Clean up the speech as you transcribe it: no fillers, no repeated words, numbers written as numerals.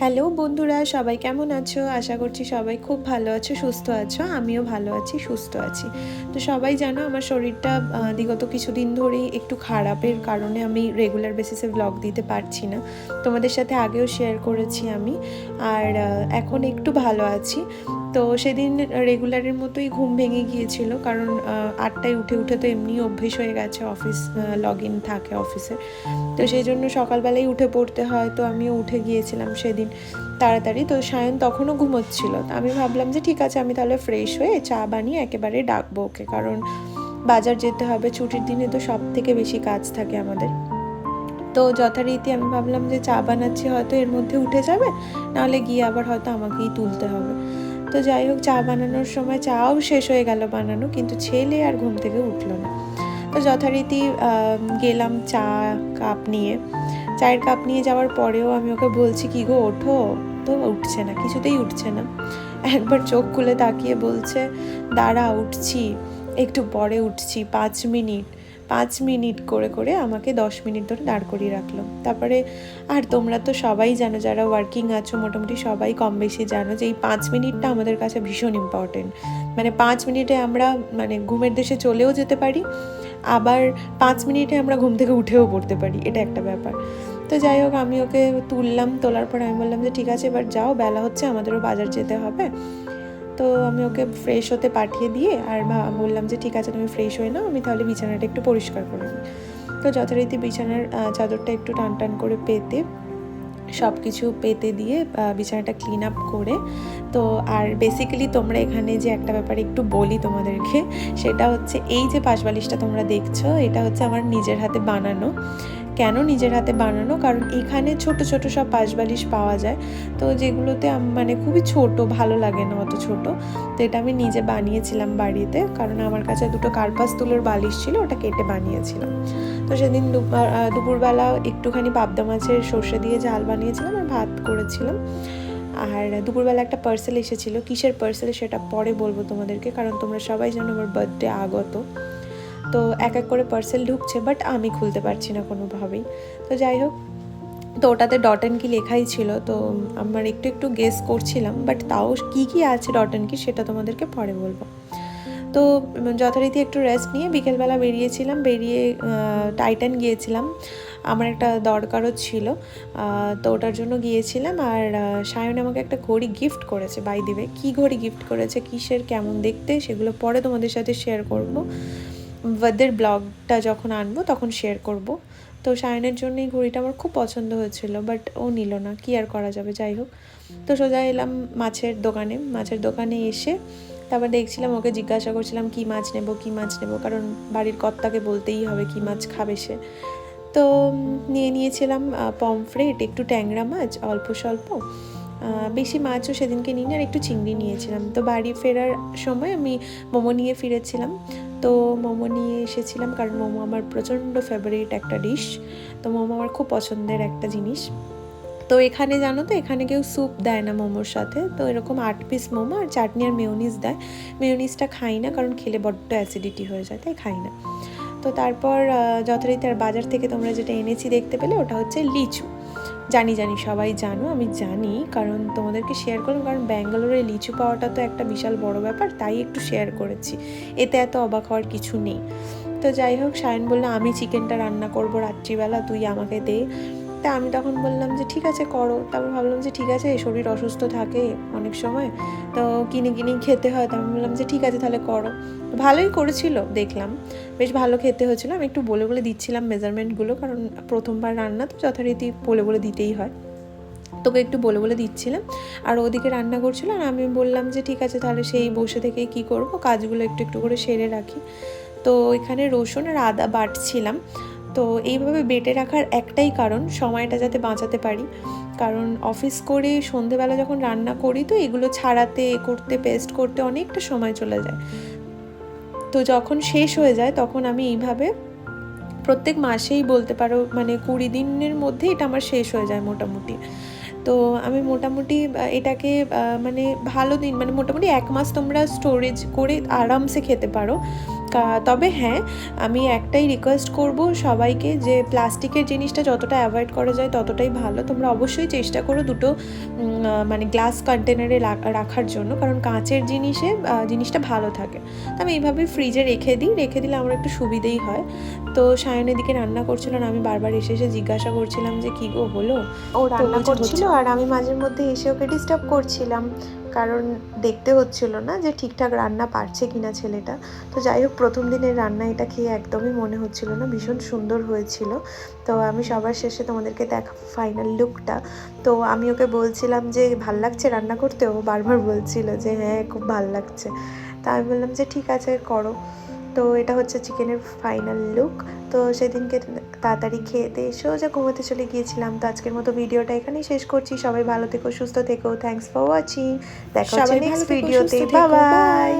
Hello বন্ধুরা, সবাই কেমন আছো? আশা করছি সবাই খুব ভালো আছো, সুস্থ আছো। আমিও ভালো আছি, সুস্থ আছি। তো সবাই জানো আমার শরীরটা বিগত কিছুদিন ধরেই একটু খারাপের কারণে আমি রেগুলার বেসিসে ব্লগ দিতে পারছি না। তোমাদের সাথে আগেও শেয়ার করেছি আমি। আর এখন একটু ভালো আছি। তো সেদিন রেগুলারের মতোই ঘুম ভেঙে গিয়েছিল, কারণ 8টায় উঠে উঠে তো এমনি অভ্যেস হয়ে গেছে, অফিস লগ ইন থাকে অফিসে। তো সেই জন্য সকালবেলায় উঠে পড়তে হয়, তো আমিও উঠে গিয়েছিলাম সেদিন তাড়াতাড়ি। তো সায়ন তখনও ঘুমোচ্ছিল। আমি ভাবলাম যে ঠিক আছে, আমি তাহলে ফ্রেশ হয়ে চা বানিয়ে একেবারে ডাকবো ওকে, কারণ বাজার যেতে হবে। ছুটির দিনে তো সব থেকে বেশি কাজ থাকে আমাদের। তো যথারীতি আমি ভাবলাম যে চা বানাচ্ছি, হয়তো এর মধ্যে উঠে যাবে, নাহলে গিয়ে আবার হয়তো আমাকেই তুলতে হবে। তো যাই হোক, চা বানানোর সময় চাও শেষ হয়ে গেল বানানো, কিন্তু ছেলে আর ঘুম থেকে উঠলো না। তো যথারীতি গেলাম চা কাপ নিয়ে। চায়ের কাপ নিয়ে যাওয়ার পরেও আমি ওকে বলছি, কি গো ওঠো, তো উঠছে না, কিছুতেই উঠছে না। একবার চোখ খুলে তাকিয়ে বলছে, দাঁড়া উঠছি, একটু পরে উঠছি, 5 মিনিট। 5 মিনিট করে করে আমাকে 10 মিনিট ধরে দাঁড় করিয়ে রাখলো। তারপরে আর তোমরা তো সবাই জানো, যারা ওয়ার্কিং আছো মোটামুটি সবাই কম বেশি জানো যে এই 5 মিনিটটা আমাদের কাছে ভীষণ ইম্পর্টেন্ট। মানে 5 মিনিটে আমরা মানে ঘুমের দেশে চলেও যেতে পারি, আবার 5 মিনিটে আমরা ঘুম থেকে উঠেও পড়তে পারি, এটা একটা ব্যাপার। তো যাই হোক, আমি ওকে তুললাম, তোলার পর আমি বললাম যে ঠিক আছে এবার যাও, বেলা হচ্ছে, আমাদেরও বাজার যেতে হবে। তো আমি ওকে ফ্রেশ হতে পাঠিয়ে দিয়ে আর বললাম যে ঠিক আছে তুমি ফ্রেশ হয়ে নাও, আমি তাহলে বিছানাটা একটু পরিষ্কার করে নিই। তো যথারীতি বিছানার চাদরটা একটু টান টান করে পেতে, সব কিছু পেতে দিয়ে বিছানাটা ক্লিন আপ করে, তো আর বেসিক্যালি তোমরা এখানে যে একটা ব্যাপারে একটু বলি তোমাদেরকে, সেটা হচ্ছে এই যে পাশবালিশটা তোমরা দেখছো, এটা হচ্ছে আমার নিজের হাতে বানানো। কেন নিজের হাতে বানানো? কারণ এখানে ছোট ছোট সব পাশবালিশ পাওয়া যায়, তো যেগুলোতে মানে খুবই ছোট, ভালো লাগে না অত ছোট। তো এটা আমি নিজে বানিয়েছিলাম বাড়িতে, কারণ আমার কাছে দুটো কার্পাস তুলোর বালিশ ছিল, ওটা কেটে বানিয়েছিলাম। তো সেদিন দুপুরবেলা একটুখানি পাবদা মাছের সর্ষে দিয়ে ঝাল বানিয়েছিলাম আর ভাত করেছিলাম। আর দুপুরবেলা একটা পার্সেল এসেছিল, কিসের পার্সেল সেটা পরে বলবো তোমাদেরকে, কারণ তোমরা সবাই জানো আমার বার্থডে আগত। তো এক এক করে পার্সেল ঢুকছে, বাট আমি খুলতে পারছি না কোনোভাবেই। তো যাই হোক, তো ওটাতে ডট অ্যান্ড কি লেখাই ছিল, তো আমার একটু একটু গেস করছিলাম, বাট তাও কী কী আছে ডট অ্যান্ড কি সেটা তোমাদেরকে পরে বলবো। তো যথারীতি একটু রেস্ট নিয়ে বিকেলবেলা বেরিয়েছিলাম, বেরিয়ে টাইটান গিয়েছিলাম, আমার একটা দরকারও ছিল, তো ওটার জন্য গিয়েছিলাম। আর সায়ন আমাকে একটা ঘড়ি গিফট করেছে, বাই দিবে। কী ঘড়ি গিফট করেছে, কিসের, কেমন দেখতে, সেগুলো পরে তোমাদের সাথে শেয়ার করব। ওদের ব্লগটা যখন আনবো তখন শেয়ার করব। তো সায়নের জন্য এই ঘড়িটা আমার খুব পছন্দ হয়েছিল, বাট ও নিল না, কি আর করা যাবে। যাই হোক, তো সোজা এলাম মাছের দোকানে এসে তারপর দেখছিলাম, ওকে জিজ্ঞাসা করছিলাম কী মাছ নেব, কারণ বাড়ির কর্তাকে বলতেই হবে কী মাছ খাবে সে। তো নিয়েছিলাম পমফ্রেট, একটু ট্যাংরা মাছ, অল্প স্বল্প, বেশি মাছও সেদিনকে নিই না, আর একটু চিংড়ি নিয়েছিলাম। তো বাড়ি ফেরার সময় আমি মোমো নিয়ে ফিরেছিলাম। তো মোমো নিয়ে এসেছিলাম, কারণ মোমো আমার প্রচণ্ড ফেভারিট একটা ডিশ। তো মোমো আমার খুব পছন্দের একটা জিনিস। তো এখানে জানো তো, এখানে কেউ স্যুপ দেয় না মোমোর সাথে, তো এরকম 8 পিস মোমো আর চাটনি আর মেয়োনিজ দেয়। মেয়োনিজটা খাই না, কারণ খেলে বড্ড অ্যাসিডিটি হয়ে যায়, তাই খাই না। তো তারপর যথারীতি আর বাজার থেকে তোমরা যেটা এনেছি দেখতে পেলে, ওটা হচ্ছে লিচু। জানি সবাই জানো, আমি জানি, কারণ তোমাদেরকে শেয়ার করলাম, কারণ ব্যাঙ্গালোরে লিচু পাওয়াটা তো একটা বিশাল বড় ব্যাপার, তাই একটু শেয়ার করেছি, এতে এত অবাক হওয়ার কিছু নেই। তো যাই হোক, সায়ন বললো আমি চিকেনটা রান্না করবো রাত্রিবেলা, তুই আমাকে দে। তা আমি তখন বললাম যে ঠিক আছে করো। তারপর ভাবলাম যে ঠিক আছে, শরীর অসুস্থ থাকে অনেক সময়, তো কিনে খেতে হয়। তো আমি বললাম যে ঠিক আছে তাহলে করো। ভালোই করেছিল, দেখলাম বেশ ভালো খেতে হয়েছিল। আমি একটু বলে দিচ্ছিলাম মেজারমেন্টগুলো, কারণ প্রথমবার রান্না তো যথারীতি বলে দিতেই হয়। তোকে একটু বলে দিচ্ছিলাম, আর ওদিকে রান্না করছিল, আর আমি বললাম যে ঠিক আছে তাহলে সেই বসে থেকে কি করব, কাজগুলো একটু একটু করে সেরে রাখি। তো এখানে রসুন আর আদা বাটছিলাম। তো এইভাবে বেটে রাখার একটাই কারণ, সময়টা যাতে বাঁচাতে পারি, কারণ অফিস করে সন্ধেবেলা যখন রান্না করি, তো এগুলো ছাড়াতে করতে পেস্ট করতে অনেকটা সময় চলে যায়। তো যখন শেষ হয়ে যায় তখন আমি এইভাবে প্রত্যেক মাসেই বলতে পারো, মানে 20 দিনের মধ্যে এটা আমার শেষ হয়ে যায় মোটামুটি। তো আমি মোটামুটি এটাকে মানে ভালো দিন, মানে মোটামুটি 1 মাস তোমরা স্টোরেজ করে আরামসে খেতে পারো। তবে হ্যাঁ, আমি একটাই রিকোয়েস্ট করব সবাইকে যে প্লাস্টিকের জিনিসটা যতটা অ্যাভয়েড করা যায় ততটাই ভালো। তোমরা অবশ্যই চেষ্টা করো দুটো মানে গ্লাস কন্টেনারে রাখার জন্য, কারণ কাঁচের জিনিসটা ভালো থাকে। তো আমি এইভাবে ফ্রিজে রেখে দিলে আমার একটু সুবিধেই হয়। তো সায়নের দিকে রান্না করছিল আর আমি বারবার এসে জিজ্ঞাসা করছিলাম যে কী গো হলো, ও রান্না করছিল আর আমি মাঝের মধ্যে এসে ওকে ডিস্টার্ব করছিলাম, কারণ দেখতে হচ্ছিল না যে ঠিকঠাক রান্না পারছে কিনা ছেলেটা। তো যাই হোক, প্রথম দিনের রান্না এটা খেয়ে একদমই মনে হচ্ছিল না, ভীষণ সুন্দর হয়েছিল। তো আমি সবার শেষে তোমাদেরকে দেখাবো ফাইনাল লুকটা। তো আমি ওকে বলছিলাম যে ভাল লাগছে রান্না করতে, ও বারবার বলছিল যে হ্যাঁ খুব ভাল লাগছে। তা আমি বললাম যে ঠিক আছে করো। তো এটা হচ্ছে চিকেনের ফাইনাল লুক। তো সেদিনকে তাড়াতাড়ি খেতে এসেও যা ঘুমোতে চলে গিয়েছিলাম। তো আজকের মতো ভিডিওটা এখানেই শেষ করছি। সবাই ভালো থেকো, সুস্থ থেকো। Thanks for watching. দেখা হচ্ছে নেক্সট ভিডিওতে। Bye bye.